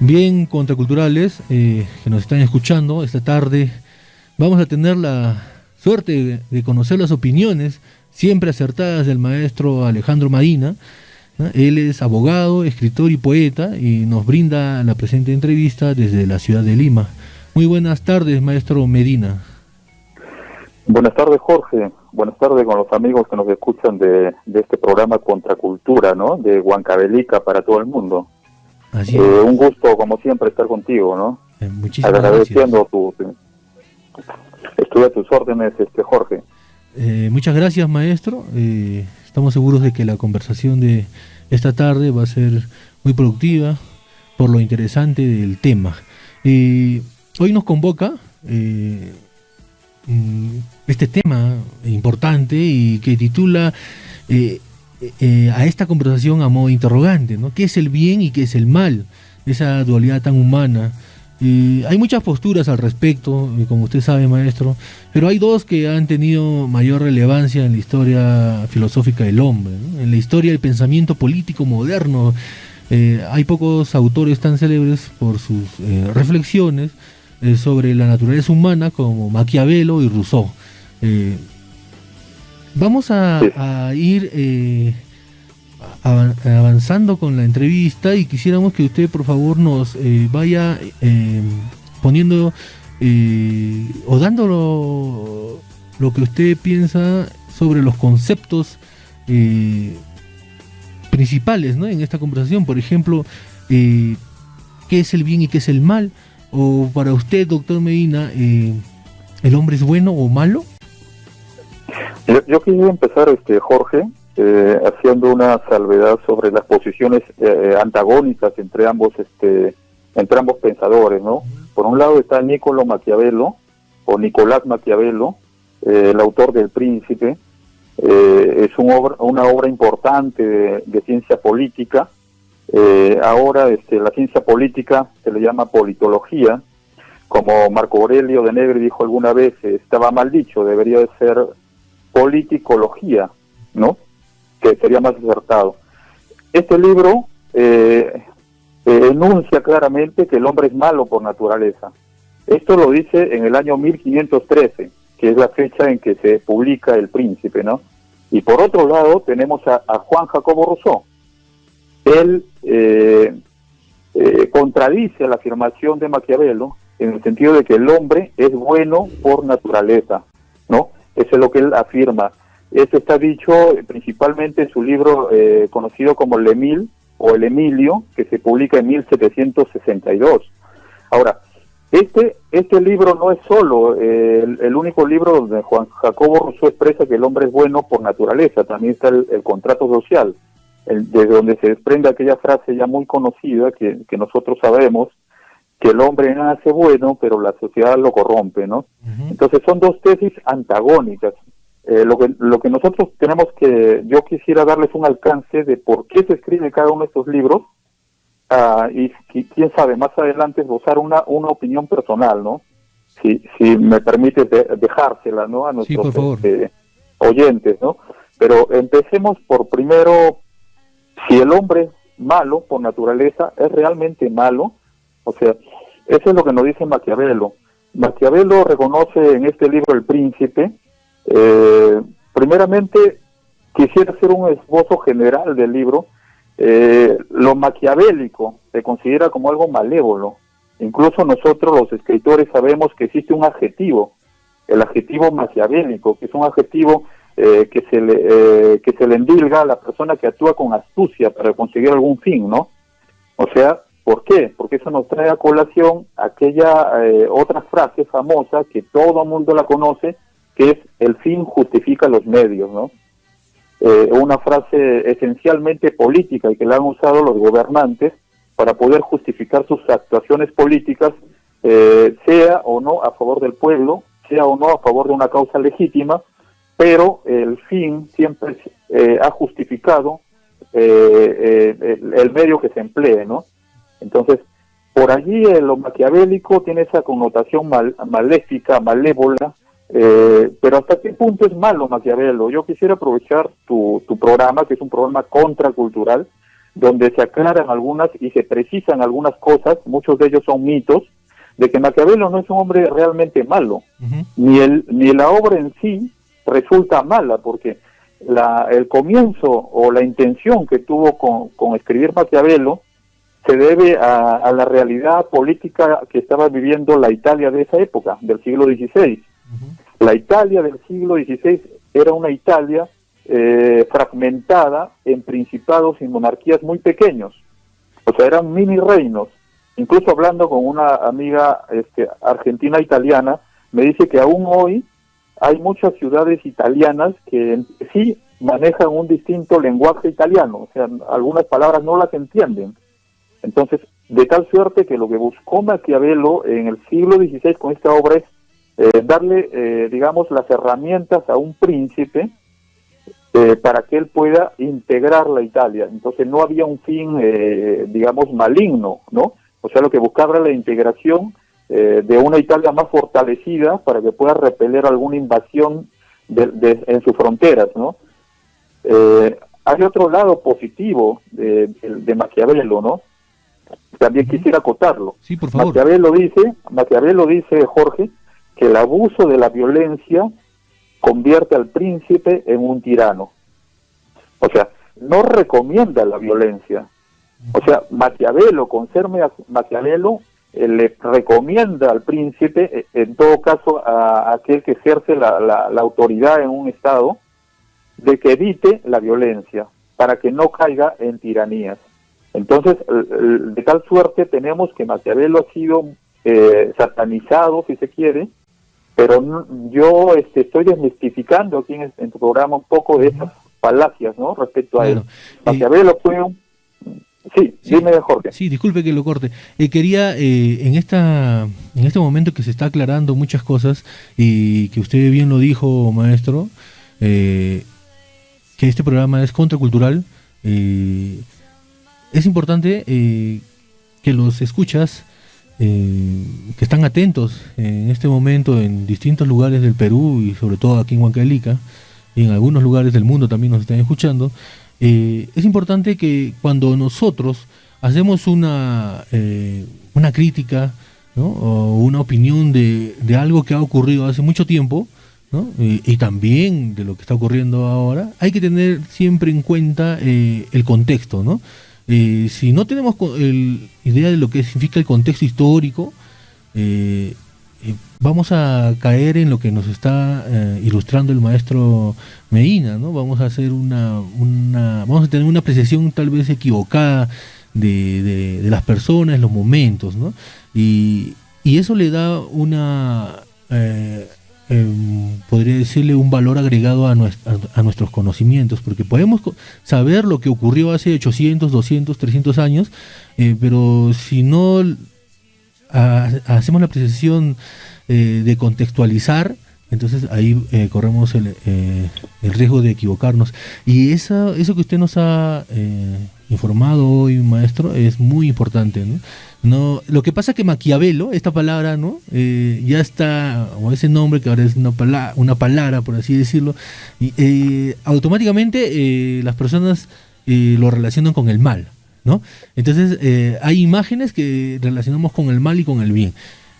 bien contraculturales que nos están escuchando esta tarde. Vamos a tener la suerte de conocer las opiniones siempre acertadas del maestro Alejandro Medina, ¿no? Él es abogado, escritor y poeta y nos brinda la presente entrevista desde la ciudad de Lima. Muy buenas tardes, maestro Medina. Buenas tardes, Jorge. Buenas tardes con los amigos que nos escuchan de este programa Contracultura, ¿no? De Huancavelica para todo el mundo. Así es. Un gusto, como siempre, estar contigo, ¿no? Muchísimas agradeciendo estuve a tus órdenes, Jorge. Muchas gracias, maestro. Estamos seguros de que la conversación de esta tarde va a ser muy productiva por lo interesante del tema. Hoy nos convoca este tema importante y que titula a esta conversación a modo interrogante, ¿no? ¿Qué es el bien y qué es el mal? Esa dualidad tan humana. Hay muchas posturas al respecto, como usted sabe, maestro, pero hay dos que han tenido mayor relevancia en la historia filosófica del hombre, ¿no? En la historia del pensamiento político moderno. Hay pocos autores tan célebres por sus reflexiones sobre la naturaleza humana como Maquiavelo y Rousseau. Vamos a ir avanzando con la entrevista y quisiéramos que usted por favor nos vaya poniendo o dando lo que usted piensa sobre los conceptos principales, ¿no? En esta conversación. Por ejemplo, ¿qué es el bien y qué es el mal? O para usted, doctor Medina, ¿el hombre es bueno o malo? Yo quería empezar, Jorge, haciendo una salvedad sobre las posiciones antagónicas entre ambos pensadores, ¿no? Por un lado está Niccolo Maquiavelo, o Nicolás Maquiavelo, el autor del Príncipe. Es una obra importante de ciencia política. Ahora la ciencia política se le llama politología, como Marco Aurelio de Negri dijo alguna vez, estaba mal dicho, debería de ser politicología, ¿no? Que sería más acertado. Este libro enuncia claramente que el hombre es malo por naturaleza. Esto lo dice en el año 1513, que es la fecha en que se publica El Príncipe, ¿no? Y por otro lado tenemos a Juan Jacobo Rousseau. Él contradice la afirmación de Maquiavelo en el sentido de que el hombre es bueno por naturaleza, ¿no? Eso es lo que él afirma. Eso está dicho principalmente en su libro conocido como L'Emile o El Emilio, que se publica en 1762. Ahora, este libro no es solo el único libro donde Juan Jacobo Rousseau expresa que el hombre es bueno por naturaleza. También está el contrato social, desde donde se desprende aquella frase ya muy conocida que nosotros sabemos, que el hombre nace bueno, pero la sociedad lo corrompe, ¿no? Uh-huh. Entonces son dos tesis antagónicas. Lo que nosotros tenemos yo quisiera darles un alcance de por qué se escribe cada uno de estos libros, y quién sabe, más adelante esbozar una opinión personal, ¿no? Si me permite dejársela, ¿no? A nuestros oyentes, ¿no? Pero empecemos por primero, si el hombre es malo por naturaleza, ¿es realmente malo? O sea, eso es lo que nos dice Maquiavelo. Maquiavelo reconoce en este libro El Príncipe. Primeramente quisiera hacer un esbozo general del libro. Lo maquiavélico se considera como algo malévolo. Incluso nosotros los escritores sabemos que existe un adjetivo, el adjetivo maquiavélico, que es un adjetivo que se le endilga a la persona que actúa con astucia para conseguir algún fin, ¿no? O sea, ¿por qué? Porque eso nos trae a colación aquella otra frase famosa que todo el mundo la conoce, que es el fin justifica los medios, ¿no? Una frase esencialmente política y que la han usado los gobernantes para poder justificar sus actuaciones políticas, sea o no a favor del pueblo, sea o no a favor de una causa legítima, pero el fin siempre ha justificado el medio que se emplee, ¿no? Entonces, por allí lo maquiavélico tiene esa connotación maléfica, malévola, pero ¿hasta qué punto es malo Maquiavelo? Yo quisiera aprovechar tu programa, que es un programa contracultural, donde se aclaran algunas y se precisan algunas cosas, muchos de ellos son mitos, de que Maquiavelo no es un hombre realmente malo, ni la obra en sí resulta mala, porque el comienzo o la intención que tuvo con escribir Maquiavelo se debe a la realidad política que estaba viviendo la Italia de esa época, del siglo XVI. La Italia del siglo XVI era una Italia fragmentada en principados y monarquías muy pequeños, o sea, eran mini reinos. Incluso hablando con una amiga argentina italiana, me dice que aún hoy hay muchas ciudades italianas que sí manejan un distinto lenguaje italiano, o sea, algunas palabras no las entienden. Entonces, de tal suerte que lo que buscó Maquiavelo en el siglo XVI con esta obra es darle, digamos, las herramientas a un príncipe para que él pueda integrar la Italia. Entonces no había un fin, digamos, maligno, ¿no? O sea, lo que buscaba era la integración de una Italia más fortalecida para que pueda repeler alguna invasión en sus fronteras, ¿no? Hay otro lado positivo de Maquiavelo, ¿no? También quisiera acotarlo. Sí, por favor. Maquiavelo dice, Jorge, que el abuso de la violencia convierte al príncipe en un tirano. O sea, no recomienda la violencia. O sea, Maquiavelo, con ser Maquiavelo, le recomienda al príncipe, en todo caso a aquel que ejerce la autoridad en un estado, de que evite la violencia, para que no caiga en tiranías. Entonces, de tal suerte tenemos que Maquiavelo ha sido satanizado, si se quiere, pero yo estoy desmistificando aquí en tu programa un poco de esas falacias, ¿no?, respecto a él. Maquiavelo fue un... Sí, dime, Jorge. Sí, disculpe que lo corte. Quería, en este momento que se está aclarando muchas cosas, y que usted bien lo dijo, maestro, que este programa es contracultural, es importante que los escuchas, que están atentos en este momento en distintos lugares del Perú y sobre todo aquí en Huancavelica, y en algunos lugares del mundo también nos están escuchando. Es importante que cuando nosotros hacemos una crítica, ¿no?, o una opinión de algo que ha ocurrido hace mucho tiempo, ¿no?, y también de lo que está ocurriendo ahora, hay que tener siempre en cuenta el contexto, ¿no? Si no tenemos idea de lo que significa el contexto histórico, vamos a caer en lo que nos está ilustrando el maestro Medina, ¿no? Vamos a hacer vamos a tener una apreciación tal vez equivocada de las personas, los momentos, ¿no? Y eso le da podría decirle un valor agregado a nuestros conocimientos, porque podemos saber lo que ocurrió hace 800, 200, 300 años, pero si no hacemos la apreciación de contextualizar, entonces ahí corremos el riesgo de equivocarnos. Y eso que usted nos ha informado hoy, maestro, es muy importante, ¿no? Lo que pasa es que Maquiavelo, esta palabra, ¿no?, ya está, o ese nombre que ahora es una palabra, por así decirlo, y automáticamente las personas lo relacionan con el mal, ¿no? Entonces hay imágenes que relacionamos con el mal y con el bien.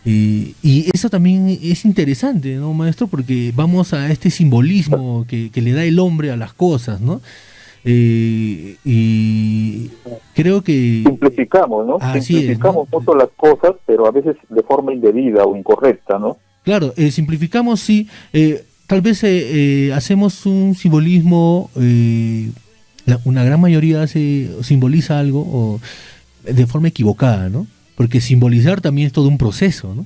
Y eso también es interesante, ¿no, maestro? Porque vamos a este simbolismo que le da el hombre a las cosas, ¿no? Y creo que... Simplificamos, ¿no? Simplificamos mucho las cosas, pero a veces de forma indebida o incorrecta, ¿no? Claro, simplificamos, sí. Tal vez hacemos un simbolismo, una gran mayoría simboliza algo o de forma equivocada, ¿no? Porque simbolizar también es todo un proceso, ¿no?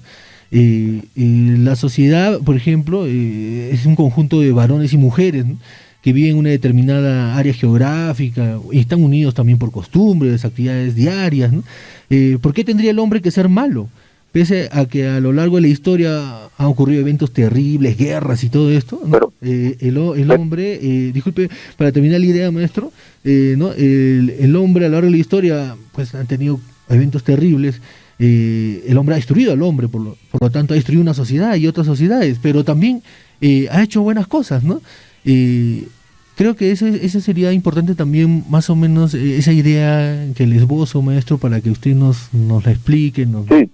La sociedad, por ejemplo, es un conjunto de varones y mujeres, ¿no?, que viven en una determinada área geográfica y están unidos también por costumbres, actividades diarias, ¿no? ¿Por qué tendría el hombre que ser malo? Pese a que a lo largo de la historia han ocurrido eventos terribles, guerras y todo esto, ¿no? Pero, el hombre, disculpe, para terminar la idea, maestro, ¿no?, el hombre a lo largo de la historia pues han tenido eventos terribles. El hombre ha destruido al hombre, por lo tanto ha destruido una sociedad y otras sociedades, pero también ha hecho buenas cosas, ¿no? Creo que eso sería importante también, más o menos, esa idea que el esbozo, maestro, para que usted nos la explique. Sí,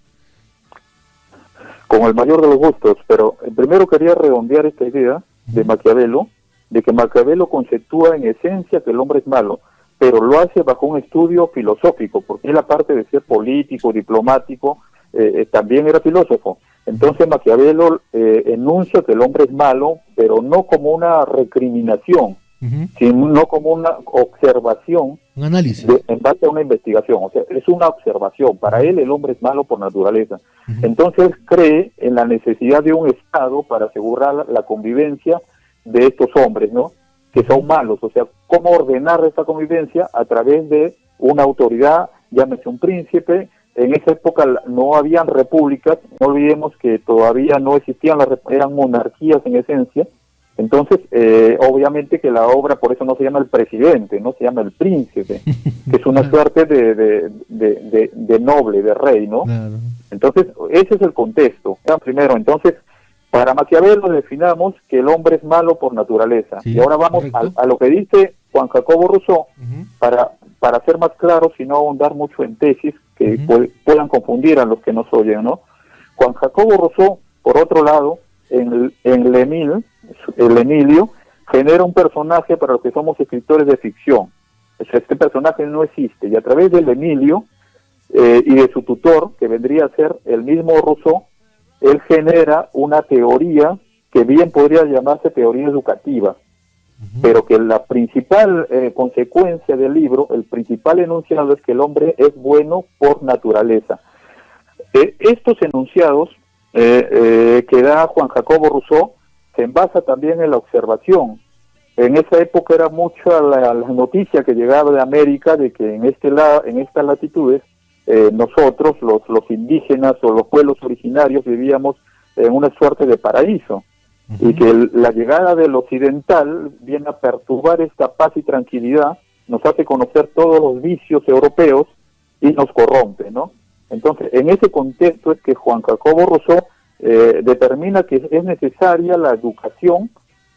con el mayor de los gustos, pero primero quería redondear esta idea de Maquiavelo, de que Maquiavelo conceptúa en esencia que el hombre es malo, pero lo hace bajo un estudio filosófico, porque él, aparte de ser político, diplomático, también era filósofo. Entonces Maquiavelo enuncia que el hombre es malo, pero no como una recriminación, sino como una observación, un análisis en base a una investigación. O sea, es una observación. Para él el hombre es malo por naturaleza. Entonces cree en la necesidad de un Estado para asegurar la convivencia de estos hombres, ¿no?, que son malos. O sea, cómo ordenar esa convivencia a través de una autoridad, llámese un príncipe. En esa época no habían repúblicas, no olvidemos que todavía no existían eran monarquías en esencia. Entonces, obviamente que la obra, por eso no se llama el presidente, no se llama el príncipe, que es una suerte de noble, de rey, ¿no? Claro. Entonces, ese es el contexto. Primero, entonces, para Maquiavelo definamos que el hombre es malo por naturaleza. Sí, y ahora vamos a lo que dice Juan Jacobo Rousseau, para ser más claros y no ahondar mucho en tesis que puedan confundir a los que nos oyen, ¿no? Juan Jacobo Rousseau, por otro lado, en el Emilio, genera un personaje para los que somos escritores de ficción. O sea, este personaje no existe, y a través del Emilio y de su tutor, que vendría a ser el mismo Rousseau, él genera una teoría que bien podría llamarse teoría educativa, pero que la principal consecuencia del libro, el principal enunciado es que el hombre es bueno por naturaleza. Estos enunciados que da Juan Jacobo Rousseau se basa también en la observación. En esa época era mucha la noticia que llegaba de América de que en estas latitudes nosotros, los indígenas o los pueblos originarios, vivíamos en una suerte de paraíso, y que la llegada del occidental viene a perturbar esta paz y tranquilidad, nos hace conocer todos los vicios europeos y nos corrompe, ¿no? Entonces, en ese contexto es que Juan Jacobo Rousseau determina que es necesaria la educación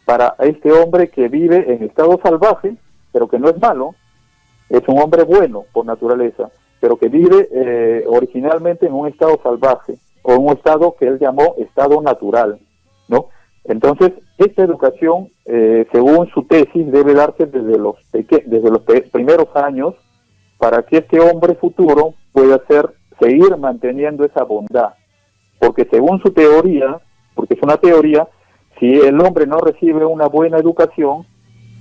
para este hombre que vive en estado salvaje, pero que no es malo, es un hombre bueno por naturaleza, pero que vive originalmente en un estado salvaje, o en un estado que él llamó estado natural, ¿no? Entonces, esta educación, según su tesis, debe darse desde los primeros años, para que este hombre futuro pueda seguir manteniendo esa bondad. Porque según su teoría, porque es una teoría, si el hombre no recibe una buena educación,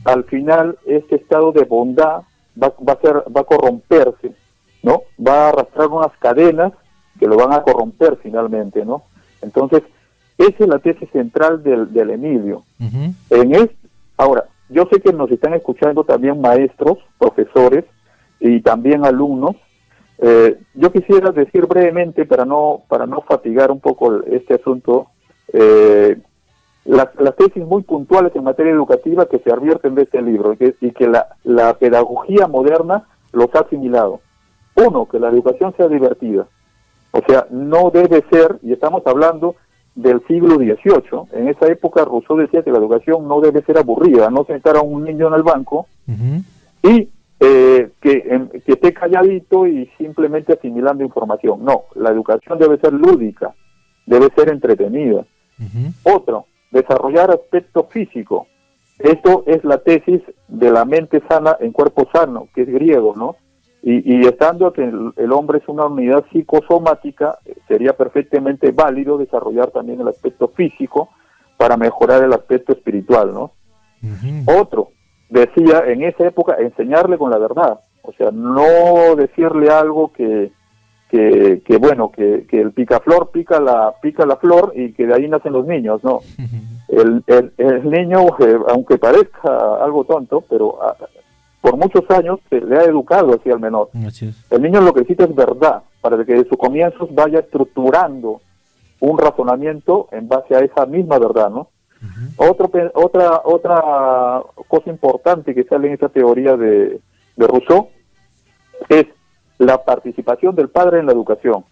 al final este estado de bondad va a corromperse, ¿no? Va a arrastrar unas cadenas que lo van a corromper finalmente, ¿no? Entonces, esa es la tesis central del Emilio. Ahora, yo sé que nos están escuchando también maestros, profesores y también alumnos. Yo quisiera decir brevemente, para no fatigar un poco este asunto, las tesis muy puntuales en materia educativa que se advierten de este libro y que la pedagogía moderna los ha asimilado. Uno, que la educación sea divertida. O sea, no debe ser, y estamos hablando del siglo XVIII, en esa época Rousseau decía que la educación no debe ser aburrida, no sentar a un niño en el banco y que esté calladito y simplemente asimilando información. No, la educación debe ser lúdica, debe ser entretenida. Otro, desarrollar aspecto físico. Esto es la tesis de la mente sana en cuerpo sano, que es griego, ¿no? Y estando que el hombre es una unidad psicosomática, sería perfectamente válido desarrollar también el aspecto físico para mejorar el aspecto espiritual, ¿no? Otro, decía en esa época, enseñarle con la verdad, o sea, no decirle algo que el picaflor pica la flor y que de ahí nacen los niños, no. El niño, aunque parezca algo tonto, pero por muchos años se le ha educado así al menor. El niño lo que necesita es verdad, para que de sus comienzos vaya estructurando un razonamiento en base a esa misma verdad, ¿no? Otra cosa importante que sale en esta teoría de Rousseau es la participación del padre en la educación.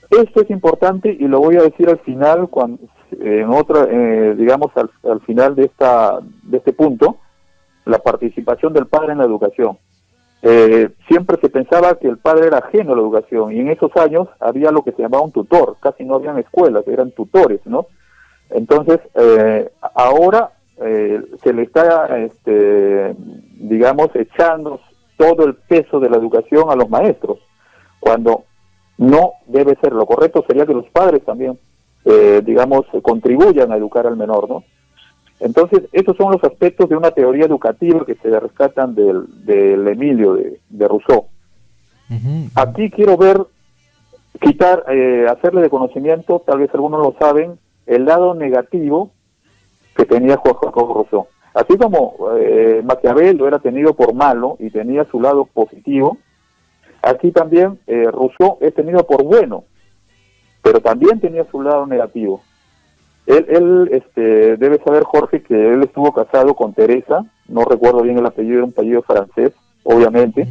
Esto es importante y lo voy a decir al final, en otra, digamos, al final de este punto, la participación del padre en la educación. Siempre se pensaba que el padre era ajeno a la educación, y en esos años había lo que se llamaba un tutor, casi no habían escuelas, eran tutores, ¿no? Entonces, ahora se le está, digamos, echando todo el peso de la educación a los maestros, cuando no debe ser. Lo correcto sería que los padres también, digamos, contribuyan a educar al menor, ¿no? Entonces, esos son los aspectos de una teoría educativa que se rescatan del Emilio de Rousseau. Ujú. Aquí quiero hacerle de conocimiento, tal vez algunos lo saben, el lado negativo que tenía Juan Jacobo Rousseau. Así como Maquiavelo era tenido por malo y tenía su lado positivo, aquí también Rousseau es tenido por bueno, pero también tenía su lado negativo. Él debe saber, Jorge, que él estuvo casado con Teresa, no recuerdo bien el apellido, era un apellido francés, obviamente,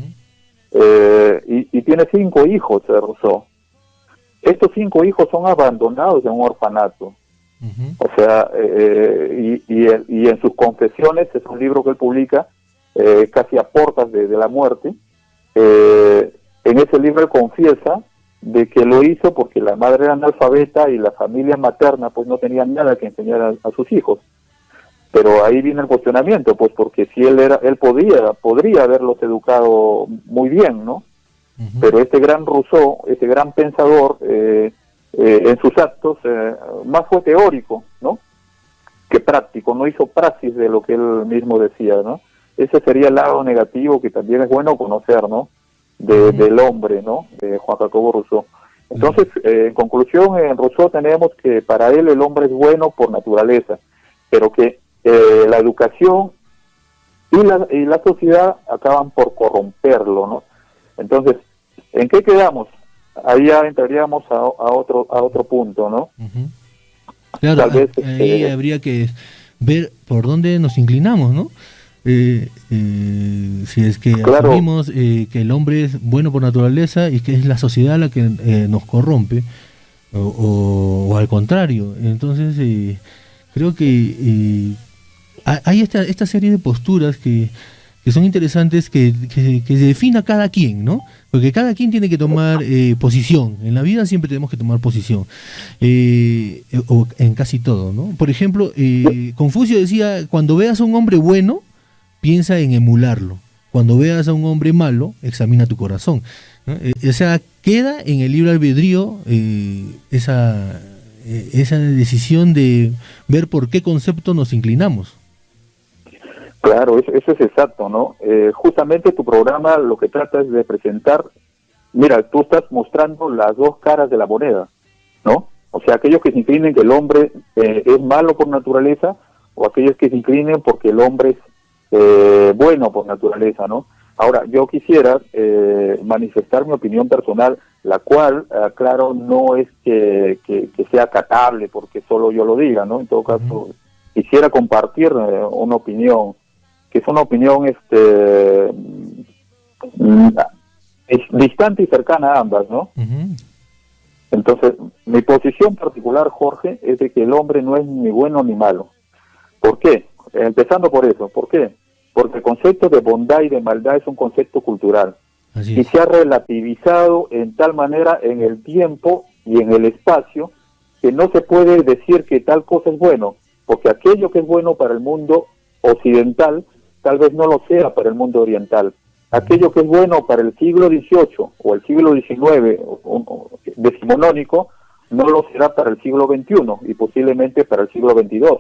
y tiene 5 hijos, Rousseau. Estos 5 hijos son abandonados en un orfanato. Ujú. O sea, y en sus confesiones, es un libro que él publica, casi a portas de la muerte, en ese libro él confiesa de que lo hizo porque la madre era analfabeta y la familia materna pues no tenía nada que enseñar a sus hijos. Pero ahí viene el cuestionamiento, pues porque si él podría haberlos educado muy bien, ¿no? Ujú. Pero este gran Rousseau, este gran pensador, en sus actos, más fue teórico, ¿no?, que práctico, no hizo praxis de lo que él mismo decía, ¿no? Ese sería el lado negativo que también es bueno conocer, ¿no?, del hombre, ¿no?, de Juan Jacobo Rousseau. Entonces, en conclusión, en Rousseau tenemos que para él el hombre es bueno por naturaleza, pero que la educación y la sociedad acaban por corromperlo, ¿no? Entonces, ¿en qué quedamos? Ahí ya entraríamos a otro punto, ¿no? Ujú. Claro, Tal vez, ahí habría que ver por dónde nos inclinamos, ¿no? Si es que Claro. asumimos que el hombre es bueno por naturaleza y que es la sociedad la que nos corrompe, o al contrario. Entonces, creo que hay esta serie de posturas que son interesantes, que se defina cada quien, ¿no? Porque cada quien tiene que tomar posición. En la vida siempre tenemos que tomar posición. O en casi todo, ¿no? Por ejemplo, Confucio decía, cuando veas a un hombre bueno, piensa en emularlo. Cuando veas a un hombre malo, examina tu corazón, ¿no? O sea, queda en el libre albedrío esa decisión de ver por qué concepto nos inclinamos. Claro, eso es exacto, ¿no? Justamente tu programa lo que trata es de presentar, mira, tú estás mostrando las dos caras de la moneda, ¿no? O sea, aquellos que se inclinen que el hombre es malo por naturaleza, o aquellos que se inclinen porque el hombre es bueno por naturaleza, ¿no? Ahora, yo quisiera manifestar mi opinión personal, la cual, claro, no es que sea acatable porque solo yo lo diga, ¿no? En todo caso, quisiera compartir una opinión, que es una opinión es distante y cercana a ambas, ¿no? Uh-huh. Entonces, mi posición particular, Jorge, es de que el hombre no es ni bueno ni malo. ¿Por qué? Empezando por eso. ¿Por qué? Porque el concepto de bondad y de maldad es un concepto cultural. Así Y es. se ha relativizado en tal manera en el tiempo y en el espacio que no se puede decir que tal cosa es bueno, porque aquello que es bueno para el mundo occidental tal vez no lo sea para el mundo oriental. Aquello que es bueno para el siglo XVIII o el siglo XIX decimonónico no lo será para el siglo XXI y posiblemente para el siglo XXII. Uh-huh.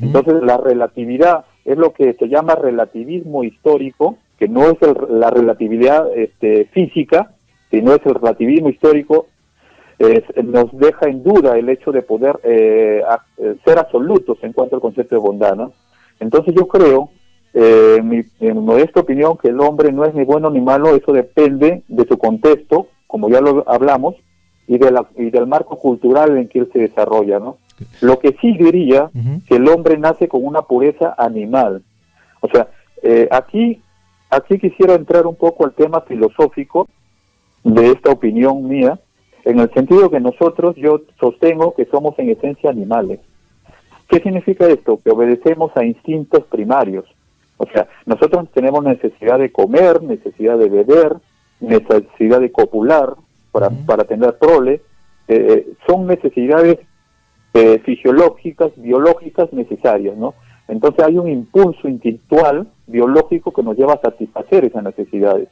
Entonces la relatividad es lo que se llama relativismo histórico, que no es la relatividad física, sino es el relativismo histórico. Nos deja en duda el hecho de poder ser absolutos en cuanto al concepto de bondad, ¿no? Entonces yo creo, en mi modesta opinión, que el hombre no es ni bueno ni malo. Eso depende de su contexto, como ya lo hablamos, y del marco cultural en que él se desarrolla, ¿no? Lo que sí diría, Uh-huh. que el hombre nace con una pureza animal. O sea, aquí quisiera entrar un poco al tema filosófico de esta opinión mía, en el sentido que nosotros, yo sostengo que somos en esencia animales. ¿Qué significa esto? Que obedecemos a instintos primarios. O sea, nosotros tenemos necesidad de comer, necesidad de beber, necesidad de copular para tener prole. Son necesidades fisiológicas, biológicas necesarias, ¿no? Entonces hay un impulso instintual biológico que nos lleva a satisfacer esas necesidades.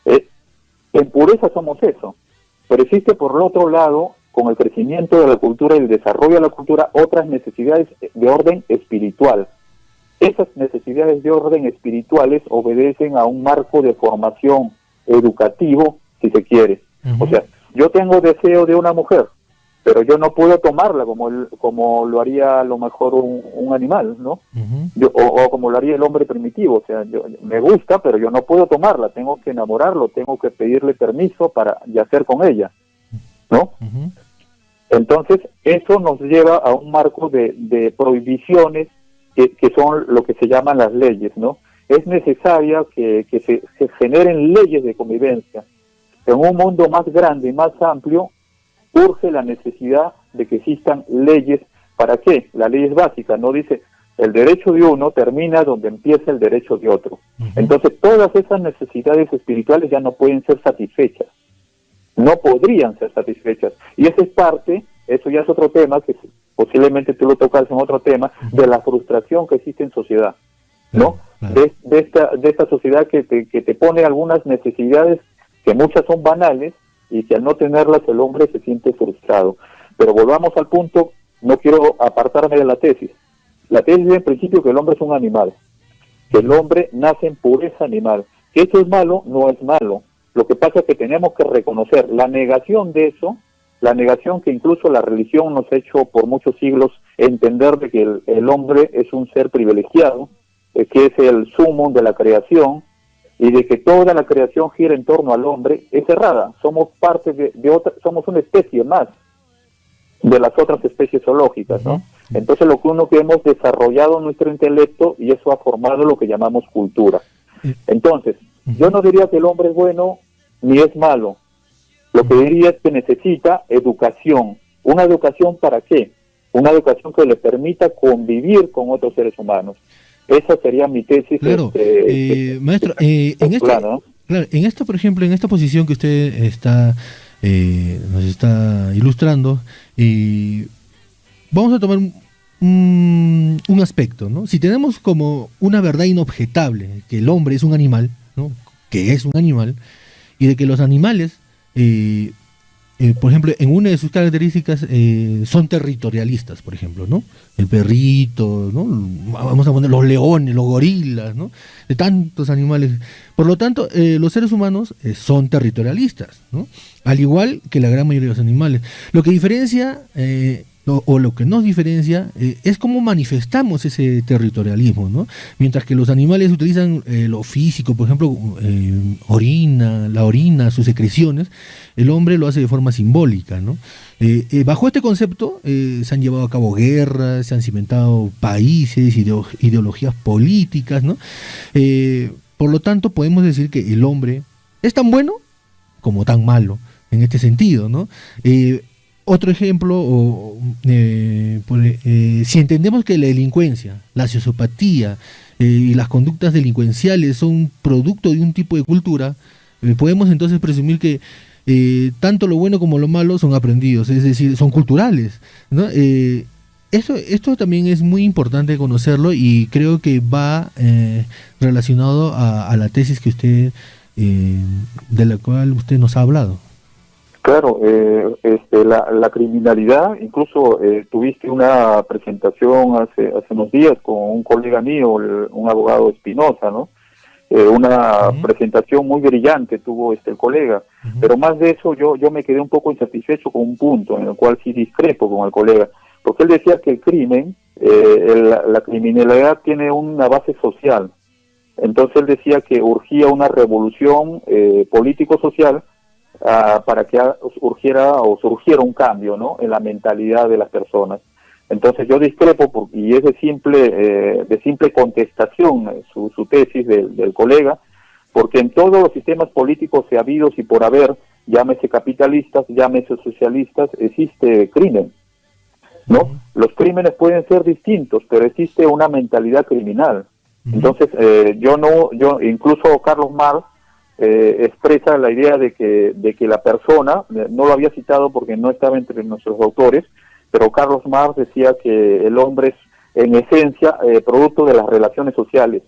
En pureza somos eso, pero existe por el otro lado, con el crecimiento de la cultura y el desarrollo de la cultura, otras necesidades de orden espiritual. Esas necesidades de orden espirituales obedecen a un marco de formación educativo, si se quiere. O sea, yo tengo deseo de una mujer, pero yo no puedo tomarla como lo haría a lo mejor un animal, ¿no? O como lo haría el hombre primitivo. O sea, me gusta, pero yo no puedo tomarla, tengo que enamorarlo, tengo que pedirle permiso para yacer con ella, ¿no? Entonces, eso nos lleva a un marco de prohibiciones que son lo que se llaman las leyes, ¿no? Es necesaria que se generen leyes de convivencia. En un mundo más grande y más amplio, urge la necesidad de que existan leyes. ¿Para qué? La ley es básica, no dice el derecho de uno termina donde empieza el derecho de otro. Entonces todas esas necesidades espirituales ya no pueden ser satisfechas, no podrían ser satisfechas. Y esa es parte, eso ya es otro tema, que posiblemente tú lo tocas en otro tema, de la frustración que existe en sociedad, ¿no? Claro. De esta sociedad que te pone algunas necesidades que muchas son banales, y que al no tenerlas el hombre se siente frustrado. Pero volvamos al punto, no quiero apartarme de la tesis. La tesis es en principio que el hombre es un animal, que el hombre nace en pureza animal. Que eso es malo, no es malo. Lo que pasa es que tenemos que reconocer la negación de eso, la negación que incluso la religión nos ha hecho por muchos siglos entender de que el hombre es un ser privilegiado, que es el sumum de la creación, y de que toda la creación gira en torno al hombre, es errada. Somos parte de otra, somos una especie más de las otras especies zoológicas, ¿no? Entonces lo que hemos desarrollado nuestro intelecto, y eso ha formado lo que llamamos cultura. Entonces, yo no diría que el hombre es bueno ni es malo. Lo que diría es que necesita educación. ¿Una educación para qué? Una educación que le permita convivir con otros seres humanos. Esa sería mi tesis. Claro, maestro, claro, en esto, por ejemplo, en esta posición que usted nos está ilustrando, vamos a tomar un aspecto, ¿no? Si tenemos como una verdad inobjetable que el hombre es un animal, ¿no? Que es un animal, y de que los animales, por ejemplo, en una de sus características son territorialistas, por ejemplo, ¿no? El perrito, ¿no? Vamos a poner los leones, los gorilas, ¿no? De tantos animales. Por lo tanto, los seres humanos son territorialistas, ¿no? Al igual que la gran mayoría de los animales. Lo que diferencia, o lo que nos diferencia, es cómo manifestamos ese territorialismo, ¿no? Mientras que los animales utilizan lo físico, por ejemplo, la orina, sus secreciones, el hombre lo hace de forma simbólica, ¿no? Bajo este concepto se han llevado a cabo guerras, se han cimentado países, ideologías políticas, ¿no? Por lo tanto, podemos decir que el hombre es tan bueno como tan malo, en este sentido, ¿no? Otro ejemplo, si entendemos que la delincuencia, la sociopatía y las conductas delincuenciales son producto de un tipo de cultura, podemos entonces presumir que tanto lo bueno como lo malo son aprendidos, es decir, son culturales, ¿no? Esto también es muy importante conocerlo, y creo que va relacionado a la tesis que usted, de la cual usted nos ha hablado. Claro, la criminalidad, incluso tuviste una presentación hace unos días con un colega mío, un abogado Espinosa, ¿no? Una presentación muy brillante tuvo el colega, pero más de eso yo me quedé un poco insatisfecho con un punto en el cual sí discrepo con el colega, porque él decía que el crimen, la criminalidad tiene una base social. Entonces él decía que urgía una revolución político-social para que surgiera un cambio, ¿no?, en la mentalidad de las personas. Entonces yo discrepo, y es de simple contestación su tesis del colega, porque en todos los sistemas políticos habidos y por haber, llámese capitalistas, llámese socialistas, existe crimen. ¿no? Los crímenes pueden ser distintos, pero existe una mentalidad criminal. Entonces, yo incluso Carlos Marx expresa la idea de que la persona, no lo había citado porque no estaba entre nuestros autores, pero Carlos Marx decía que el hombre es en esencia producto de las relaciones sociales,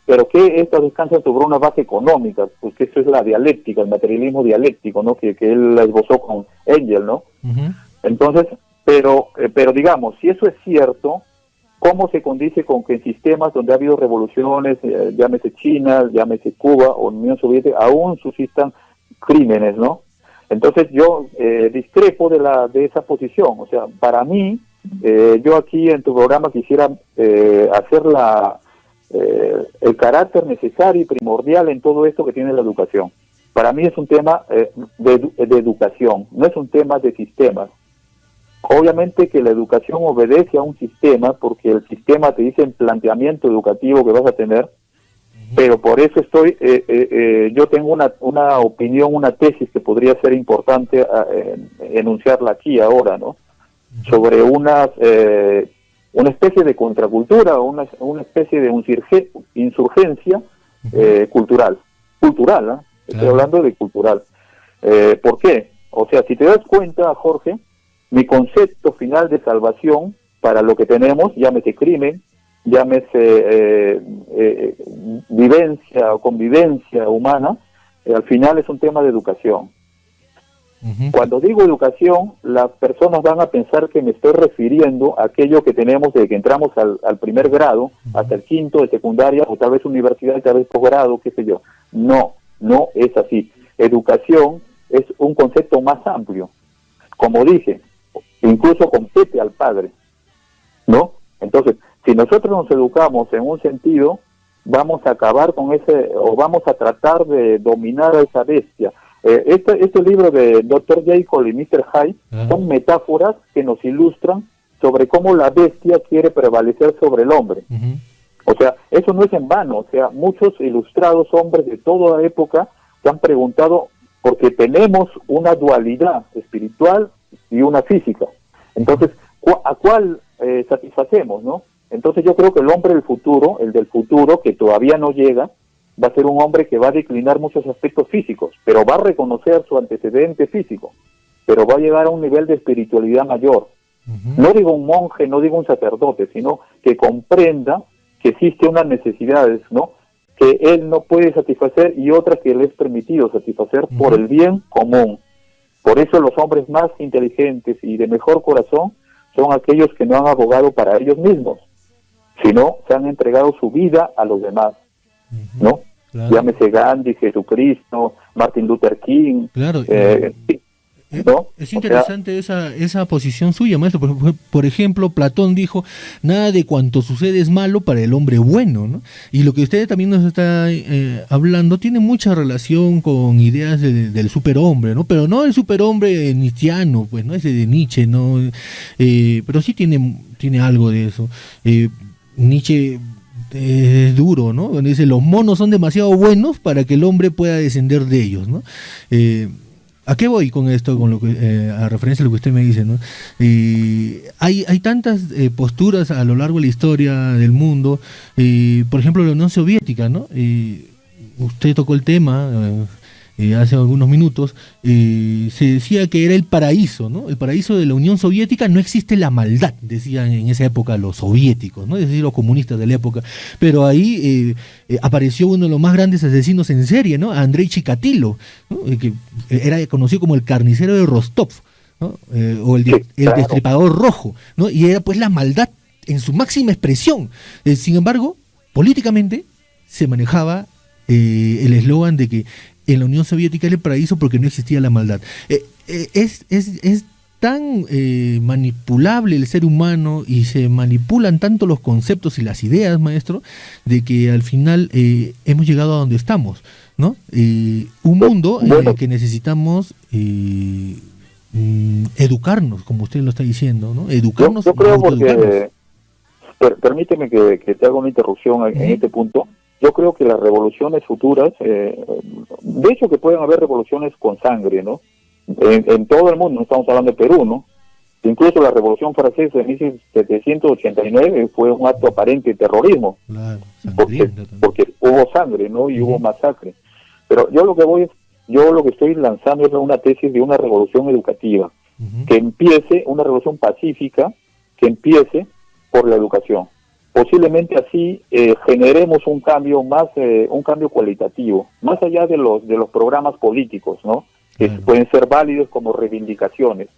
pero que estas descansan sobre una base económica, porque eso es la dialéctica, el materialismo dialéctico, ¿no? Que él esbozó con Engel, ¿no? Entonces, pero digamos, si eso es cierto, ¿cómo se condice con que en sistemas donde ha habido revoluciones, llámese China, llámese Cuba o Unión Soviética, aún suscitan crímenes, ¿no? Entonces yo discrepo de esa posición. O sea, para mí, yo aquí en tu programa quisiera hacer el carácter necesario y primordial en todo esto que tiene la educación. Para mí es un tema de educación, no es un tema de sistemas. Obviamente que la educación obedece a un sistema, porque el sistema te dice el planteamiento educativo que vas a tener, pero por eso yo tengo una opinión, una tesis que podría ser importante enunciarla aquí ahora, ¿no? Sobre una especie de contracultura, una especie de insurgencia cultural, ¿eh? Estoy hablando de cultural. ¿Por qué? O sea, si te das cuenta, Jorge, mi concepto final de salvación para lo que tenemos, llámese crimen, llámese vivencia o convivencia humana, al final es un tema de educación. Cuando digo educación, las personas van a pensar que me estoy refiriendo a aquello que tenemos desde que entramos al primer grado, hasta el quinto de secundaria, o tal vez universidad, tal vez posgrado, qué sé yo. No es así. Educación es un concepto más amplio. Como dije, incluso compete al padre, ¿no? Entonces, si nosotros nos educamos en un sentido, vamos a acabar con o vamos a tratar de dominar a esa bestia. Este libro de Dr. Jekyll y Mr. Hyde son metáforas que nos ilustran sobre cómo la bestia quiere prevalecer sobre el hombre. O sea, eso no es en vano. O sea, muchos ilustrados hombres de toda la época se han preguntado, porque tenemos una dualidad espiritual y una física. Entonces, ¿a cuál satisfacemos, no? Entonces yo creo que el hombre del futuro, que todavía no llega, va a ser un hombre que va a declinar muchos aspectos físicos, pero va a reconocer su antecedente físico, pero va a llegar a un nivel de espiritualidad mayor. No digo un monje, no digo un sacerdote, sino que comprenda que existe unas necesidades, ¿no?, que él no puede satisfacer y otras que le es permitido satisfacer por el bien común. Por eso los hombres más inteligentes y de mejor corazón son aquellos que no han abogado para ellos mismos, sino se han entregado su vida a los demás, ¿no? Claro. Llámese Gandhi, Jesucristo, Martin Luther King. Claro. ¿No? Es interesante esa posición suya, maestro. Por ejemplo, Platón dijo, nada de cuanto sucede es malo para el hombre bueno, ¿no? Y lo que usted también nos está hablando tiene mucha relación con ideas del superhombre, ¿no? Pero no el superhombre nietzscheano, pues, ¿no? Ese de Nietzsche, ¿no? Pero sí tiene algo de eso. Nietzsche es duro, ¿no? Donde dice, los monos son demasiado buenos para que el hombre pueda descender de ellos, ¿no? ¿A qué voy con esto? Con lo que, a referencia a lo que usted me dice, ¿no? Hay tantas posturas a lo largo de la historia del mundo. Por ejemplo, la Unión Soviética, ¿no? Usted tocó el tema hace algunos minutos. Se decía que era el paraíso, ¿no? El paraíso de la Unión Soviética. No existe la maldad, decían en esa época los soviéticos, ¿no? Es decir, los comunistas de la época. Pero ahí apareció uno de los más grandes asesinos en serie, ¿no? Andrei Chikatilo, ¿no? Que era conocido como el carnicero de Rostov, ¿no? O el destripador rojo, ¿no? Y era pues la maldad en su máxima expresión. Sin embargo, políticamente se manejaba el eslogan de que en la Unión Soviética era el paraíso porque no existía la maldad. Es tan manipulable el ser humano y se manipulan tanto los conceptos y las ideas, maestro, de que al final hemos llegado a donde estamos, ¿no? Un mundo en el que necesitamos educarnos, como usted lo está diciendo, ¿no? Educarnos. Yo creo porque, permíteme que te haga una interrupción en este punto. Yo creo que las revoluciones futuras, de hecho que pueden haber revoluciones con sangre, ¿no? En todo el mundo, no estamos hablando de Perú, ¿no? Incluso la Revolución Francesa de 1789 fue un acto aparente de terrorismo, Claro, porque, sangrienta también. porque hubo sangre, ¿no? Y hubo Ujú. masacre. Pero yo lo que estoy lanzando es una tesis de una revolución educativa, Ujú. que empiece una revolución pacífica, que empiece por la educación. Posiblemente así generemos un cambio cualitativo, más allá de los programas políticos, ¿no? Que Claro. pueden ser válidos como reivindicaciones.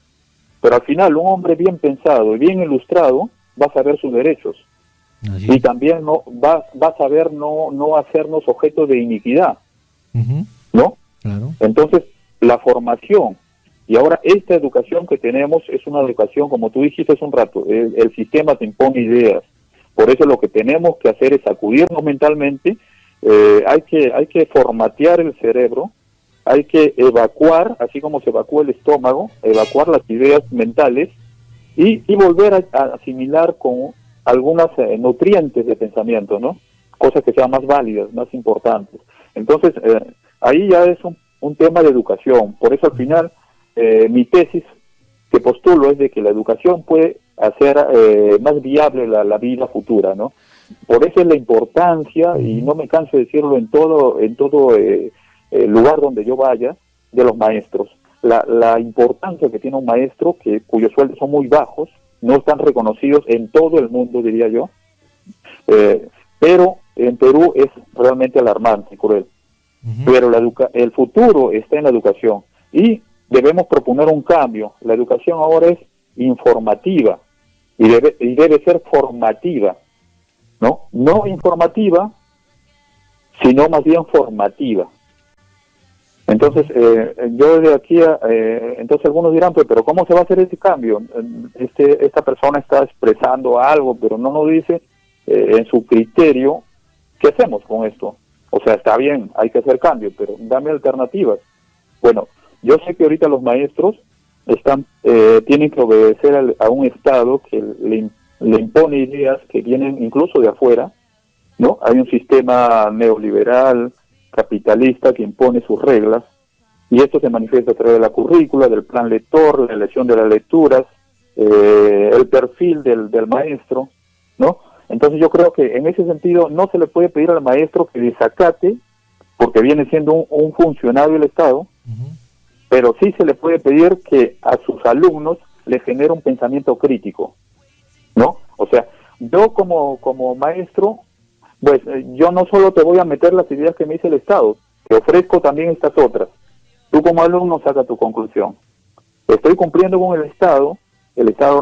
Pero al final, un hombre bien pensado y bien ilustrado va a saber sus derechos Así y es. también va a saber no hacernos objeto de iniquidad, Ujú. ¿no? Claro. Entonces, la formación y ahora esta educación que tenemos es una educación, como tú dijiste hace un rato, el sistema te impone ideas. Por eso lo que tenemos que hacer es sacudirnos mentalmente, hay que formatear el cerebro, hay que evacuar, así como se evacúa el estómago, evacuar las ideas mentales y volver a asimilar con algunas nutrientes de pensamiento, ¿no? Cosas que sean más válidas, más importantes. Entonces, ahí ya es un tema de educación. Por eso al final mi tesis que postulo es de que la educación puede hacer más viable la vida futura, ¿no? Por eso es la importancia, y no me canso de decirlo en todo lugar donde yo vaya, de los maestros. La importancia que tiene un maestro, cuyos sueldos son muy bajos, no están reconocidos en todo el mundo, diría yo, pero en Perú es realmente alarmante y cruel. Ujú. Pero el futuro está en la educación y debemos proponer un cambio. La educación ahora es informativa y debe ser formativa, ¿no? No informativa, sino más bien formativa. Entonces, yo de aquí, entonces algunos dirán, pero ¿cómo se va a hacer ese cambio? Esta persona está expresando algo, pero no nos dice en su criterio qué hacemos con esto. O sea, está bien, hay que hacer cambio, pero dame alternativas. Bueno, yo sé que ahorita los maestros tienen que obedecer a un Estado que le impone ideas que vienen incluso de afuera, ¿no? Hay un sistema neoliberal, capitalista, que impone sus reglas, y esto se manifiesta a través de la currícula, del plan lector, la elección de las lecturas, el perfil del maestro, ¿no? Entonces yo creo que en ese sentido no se le puede pedir al maestro que desacate, porque viene siendo un funcionario del Estado, Ujú. pero sí se le puede pedir que a sus alumnos le genere un pensamiento crítico, ¿no? O sea, yo como maestro, pues yo no solo te voy a meter las ideas que me dice el Estado, te ofrezco también estas otras. Tú como alumno saca tu conclusión. Estoy cumpliendo con el Estado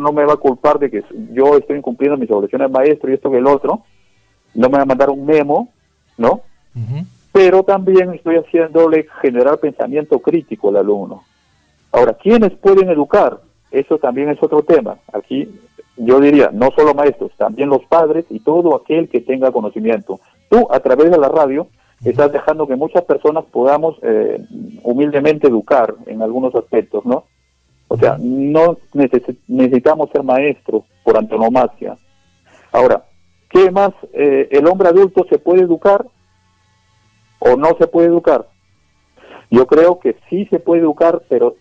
no me va a culpar de que yo estoy incumpliendo mis obligaciones de maestro y esto que el otro, no me va a mandar un memo, ¿no? Ujú. Pero también estoy haciéndole generar pensamiento crítico al alumno. Ahora, ¿quiénes pueden educar? Eso también es otro tema. Aquí yo diría, no solo maestros, también los padres y todo aquel que tenga conocimiento. Tú, a través de la radio, estás dejando que muchas personas podamos humildemente educar en algunos aspectos, ¿no? O sea, no necesitamos ser maestros por antonomasia. Ahora, ¿qué más? ¿El hombre adulto se puede educar o no se puede educar? Yo creo que sí se puede educar, pero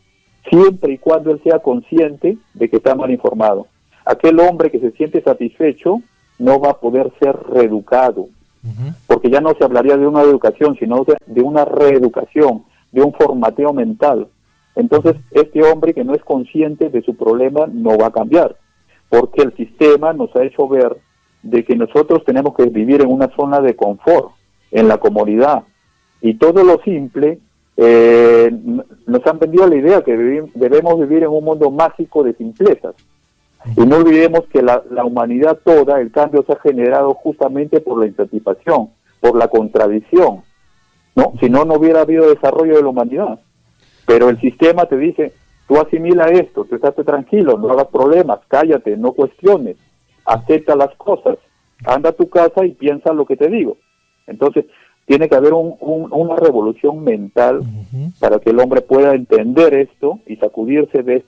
siempre y cuando él sea consciente de que está mal informado. Aquel hombre que se siente satisfecho no va a poder ser reeducado, Ujú. porque ya no se hablaría de una educación, sino de una reeducación, de un formateo mental. Entonces, este hombre que no es consciente de su problema no va a cambiar, porque el sistema nos ha hecho ver de que nosotros tenemos que vivir en una zona de confort, en la comodidad, y todo lo simple, nos han vendido la idea que debemos vivir en un mundo mágico de simplezas. Y no olvidemos que la humanidad toda, el cambio se ha generado justamente por la insatisfacción, por la contradicción, ¿no? Si no, no hubiera habido desarrollo de la humanidad. Pero el sistema te dice, tú asimila esto, tú estate tranquilo, no hagas problemas, cállate, no cuestiones, acepta las cosas, anda a tu casa y piensa lo que te digo. Entonces, tiene que haber una revolución mental Ujú. para que el hombre pueda entender esto y sacudirse de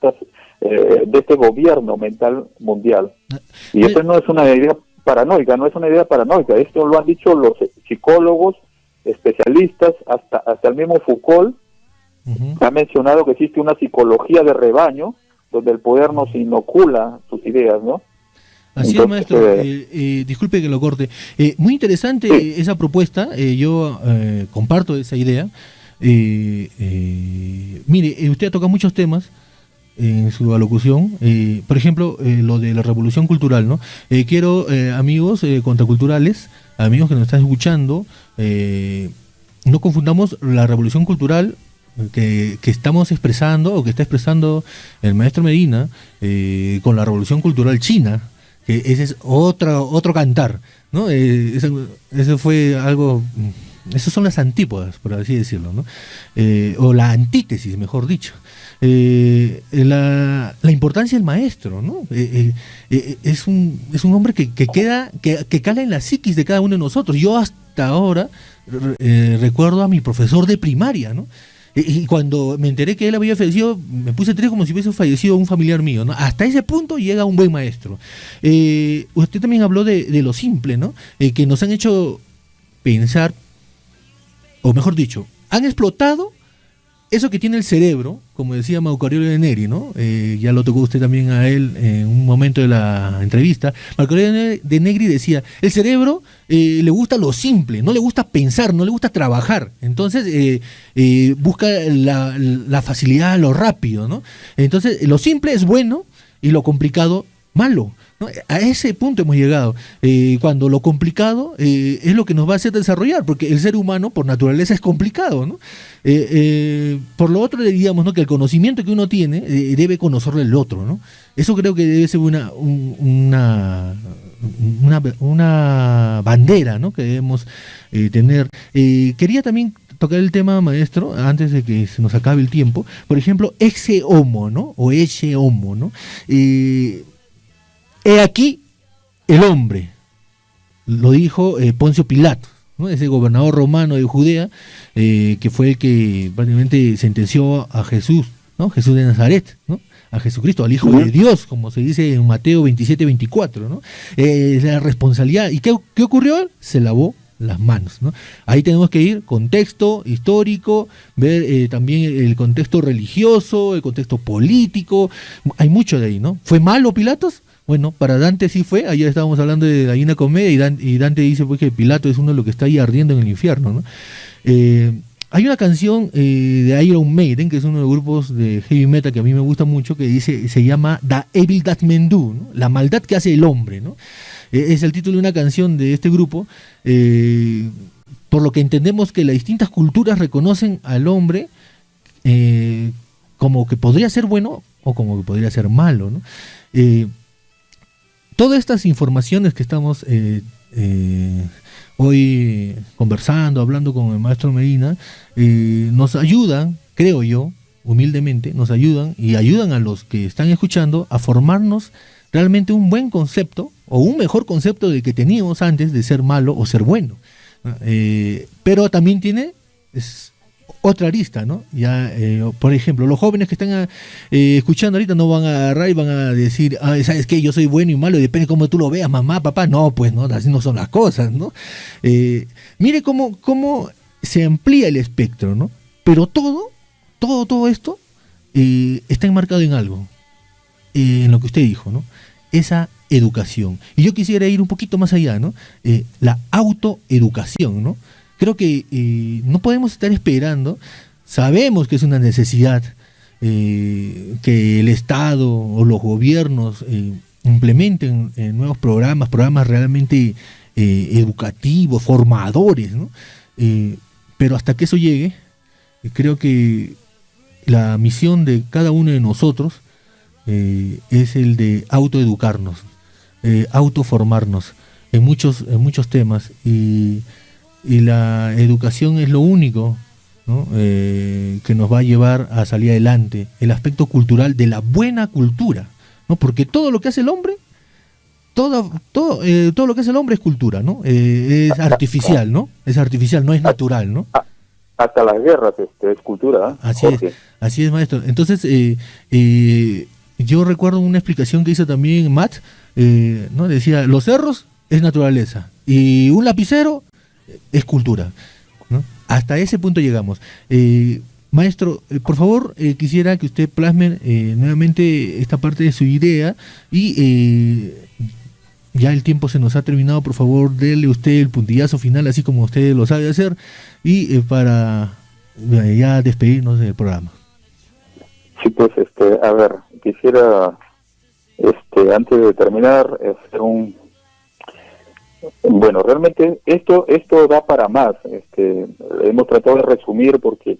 este gobierno mental mundial. Y esto no es una idea paranoica, esto lo han dicho los psicólogos, especialistas, hasta el mismo Foucault Ujú. ha mencionado que existe una psicología de rebaño, donde el poder nos inocula sus ideas, ¿no? Así es, maestro. Disculpe que lo corte. Muy interesante esa propuesta. Yo comparto esa idea. Mire, usted toca muchos temas en su alocución. Por ejemplo, lo de la revolución cultural, ¿no? Quiero, amigos contraculturales, amigos que nos están escuchando, no confundamos la revolución cultural que estamos expresando o que está expresando el maestro Medina con la revolución cultural china, que ese es otro cantar, ¿no? Eso fue algo, esas son las antípodas, por así decirlo, ¿no? O la antítesis, mejor dicho. La importancia del maestro, ¿no? Es un hombre que cala en la psiquis de cada uno de nosotros. Yo hasta ahora recuerdo a mi profesor de primaria, ¿no? Y cuando me enteré que él había fallecido, me puse triste como si hubiese fallecido un familiar mío, ¿no? Hasta ese punto llega un buen maestro. Usted también habló de lo simple, ¿no? Que nos han hecho pensar, o mejor dicho, han explotado eso que tiene el cerebro, como decía Marco Aurelio de Negri, ¿no? Ya lo tocó usted también a él en un momento de la entrevista. Marco Aurelio de Negri decía, el cerebro le gusta lo simple, no le gusta pensar, no le gusta trabajar. Entonces busca la facilidad, lo rápido, ¿no? Entonces lo simple es bueno y lo complicado malo, ¿no? A ese punto hemos llegado, cuando lo complicado es lo que nos va a hacer desarrollar, porque el ser humano por naturaleza es complicado, ¿no? Por lo otro diríamos, ¿no?, que el conocimiento que uno tiene debe conocerle el otro, ¿no? Eso creo que debe ser una bandera, ¿no?, que debemos tener. Quería también tocar el tema, maestro, antes de que se nos acabe el tiempo. Por ejemplo, ese homo, ¿no? O ese homo, ¿no? He aquí el hombre, lo dijo Poncio Pilato, ¿no? Ese gobernador romano de Judea, que fue el que prácticamente sentenció a Jesús, ¿no? Jesús de Nazaret, ¿no? A Jesucristo, al Hijo de Dios, como se dice en Mateo 27-24, ¿no? La responsabilidad. ¿Y qué ocurrió? Se lavó las manos, ¿no? Ahí tenemos que ir contexto histórico, ver también el contexto religioso, el contexto político. Hay mucho de ahí, ¿no? ¿Fue malo Pilatos? Bueno, para Dante sí fue. Ayer estábamos hablando de la Divina Comedia y Dante dice pues que Pilato es uno de los que está ahí ardiendo en el infierno, ¿no? Hay una canción de Iron Maiden, que es uno de los grupos de heavy metal que a mí me gusta mucho, que se llama The Evil That Men Do, ¿no? La maldad que hace el hombre, ¿no? Es el título de una canción de este grupo, por lo que entendemos que las distintas culturas reconocen al hombre como que podría ser bueno o como que podría ser malo, ¿no? Todas estas informaciones que estamos hoy conversando, hablando con el maestro Medina, nos ayudan, creo yo, humildemente, nos ayudan y ayudan a los que están escuchando a formarnos realmente un buen concepto o un mejor concepto del que teníamos antes de ser malo o ser bueno. Pero también tiene otra arista, ¿no? Ya, por ejemplo, los jóvenes que están escuchando ahorita no van a agarrar y van a decir, ¿sabes qué? Yo soy bueno y malo y depende cómo tú lo veas, mamá, papá. No, pues no, así no son las cosas, ¿no? Mire cómo se amplía el espectro, ¿no? Pero todo esto está enmarcado en algo, en lo que usted dijo, ¿no? Esa educación. Y yo quisiera ir un poquito más allá, ¿no? La autoeducación, ¿no? Creo que no podemos estar esperando, sabemos que es una necesidad que el Estado o los gobiernos implementen nuevos programas realmente educativos, formadores, ¿no? Pero hasta que eso llegue, creo que la misión de cada uno de nosotros es el de autoeducarnos, autoformarnos en muchos temas y la educación es lo único, ¿no? Que nos va a llevar a salir adelante, el aspecto cultural de la buena cultura, ¿no? Porque todo lo que hace el hombre, todo lo que hace el hombre es cultura, ¿no? Es artificial, ¿no? Es artificial, no es natural, ¿no? Hasta las guerras es cultura, ¿eh? Así es, maestro. Entonces, yo recuerdo una explicación que hizo también Matt, ¿no? Decía, los cerros es naturaleza y un lapicero es cultura, ¿no? Hasta ese punto llegamos. Maestro, por favor, quisiera que usted plasme nuevamente esta parte de su idea y ya el tiempo se nos ha terminado. Por favor, dele usted el puntillazo final, así como usted lo sabe hacer, y para ya despedirnos del programa. Sí, pues, a ver, quisiera, antes de terminar, hacer bueno, realmente esto da para más. Hemos tratado de resumir porque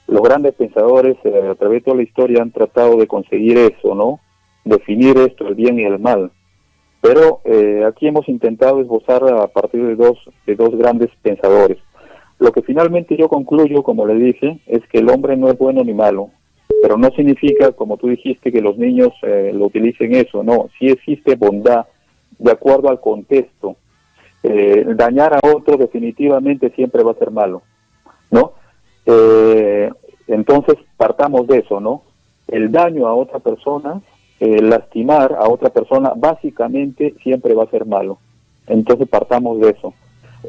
los grandes pensadores a través de toda la historia han tratado de conseguir eso, ¿no? Definir esto, el bien y el mal. Pero aquí hemos intentado esbozar a partir de dos grandes pensadores. Lo que finalmente yo concluyo, como le dije, es que el hombre no es bueno ni malo, pero no significa, como tú dijiste, que los niños lo utilicen eso, no. Sí existe bondad de acuerdo al contexto. Dañar a otro definitivamente siempre va a ser malo, ¿no? Entonces partamos de eso, ¿no? El daño a otra persona, lastimar a otra persona, básicamente siempre va a ser malo. Entonces partamos de eso.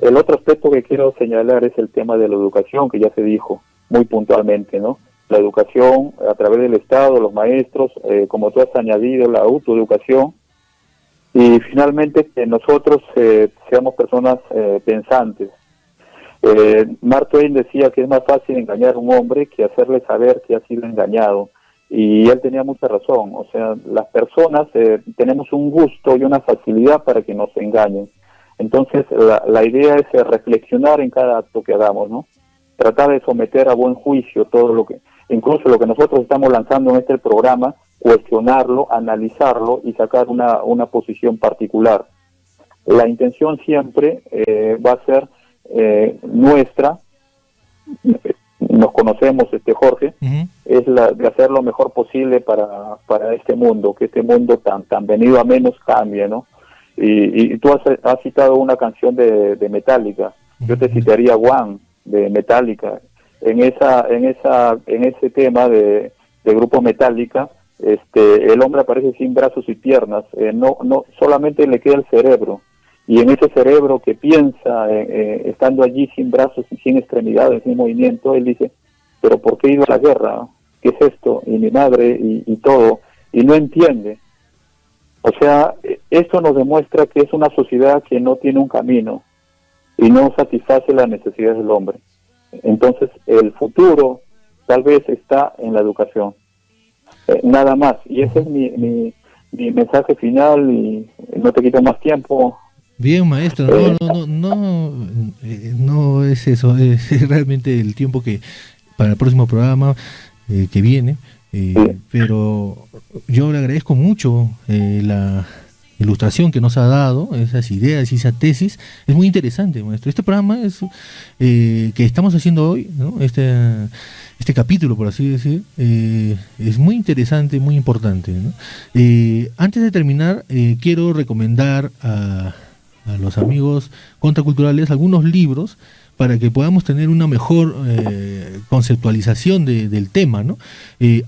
El otro aspecto que quiero señalar es el tema de la educación, que ya se dijo muy puntualmente, ¿no? La educación a través del Estado, los maestros, como tú has añadido, la autoeducación. Y finalmente que nosotros seamos personas pensantes. Mark Twain decía que es más fácil engañar a un hombre que hacerle saber que ha sido engañado. Y él tenía mucha razón. O sea, las personas tenemos un gusto y una facilidad para que nos engañen. Entonces, la idea es reflexionar en cada acto que hagamos, ¿no? Tratar de someter a buen juicio todo lo que, incluso lo que nosotros estamos lanzando en este programa, cuestionarlo, analizarlo y sacar una posición particular. La intención siempre va a ser nuestra, nos conocemos, Jorge, es la de hacer lo mejor posible para este mundo, que este mundo tan venido a menos cambie, ¿no? Y tú has citado una canción de Metallica, yo te citaría One de Metallica. En ese tema de grupo Metallica, el hombre aparece sin brazos y piernas, no solamente le queda el cerebro, y en ese cerebro que piensa, estando allí sin brazos y sin extremidades, sin movimiento, él dice, pero ¿por qué he ido a la guerra? ¿Qué es esto? Y mi madre y todo, y no entiende. O sea, esto nos demuestra que es una sociedad que no tiene un camino y no satisface las necesidades del hombre. Entonces, el futuro tal vez está en la educación. Nada más. Y ese es mi mensaje final y no te quito más tiempo. Bien, maestro. No es eso. Es realmente el tiempo que para el próximo programa que viene. Sí. Pero yo le agradezco mucho la ilustración que nos ha dado, esas ideas y esa tesis. Es muy interesante, maestro. Este programa es que estamos haciendo hoy, ¿no? Este capítulo, por así decir, es muy interesante, muy importante, ¿no? Antes de terminar, quiero recomendar a los amigos contraculturales algunos libros para que podamos tener una mejor conceptualización del tema, ¿no?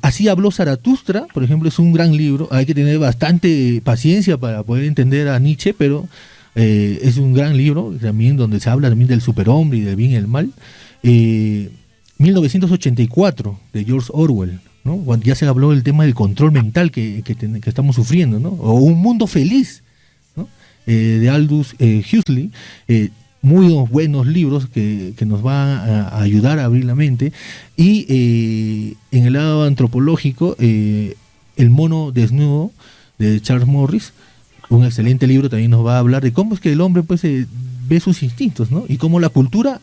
Así habló Zaratustra, por ejemplo, es un gran libro. Hay que tener bastante paciencia para poder entender a Nietzsche, pero es un gran libro también donde se habla también del superhombre y del bien y el mal. 1984 de George Orwell, ¿no? Cuando ya se habló del tema del control mental que estamos sufriendo, ¿no? O Un mundo feliz, ¿no? De Aldous Huxley. Muy buenos libros que nos van a ayudar a abrir la mente. Y en el lado antropológico, El mono desnudo de Charles Morris, un excelente libro, también nos va a hablar de cómo es que el hombre pues ve sus instintos, ¿no? Y cómo la cultura,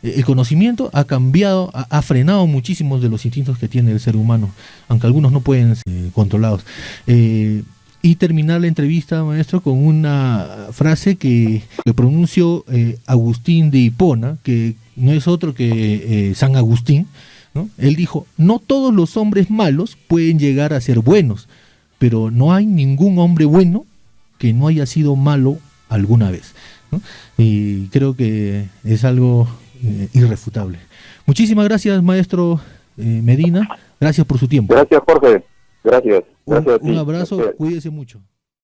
el conocimiento ha cambiado, ha frenado muchísimos de los instintos que tiene el ser humano, aunque algunos no pueden ser controlados. Y terminar la entrevista, maestro, con una frase que pronunció Agustín de Hipona, que no es otro que San Agustín, ¿no? Él dijo: no todos los hombres malos pueden llegar a ser buenos, pero no hay ningún hombre bueno que no haya sido malo alguna vez, ¿no? Y creo que es algo irrefutable. Muchísimas gracias, maestro Medina. Gracias por su tiempo. Gracias, Jorge. Gracias. Gracias a ti. Un abrazo, cuídese mucho.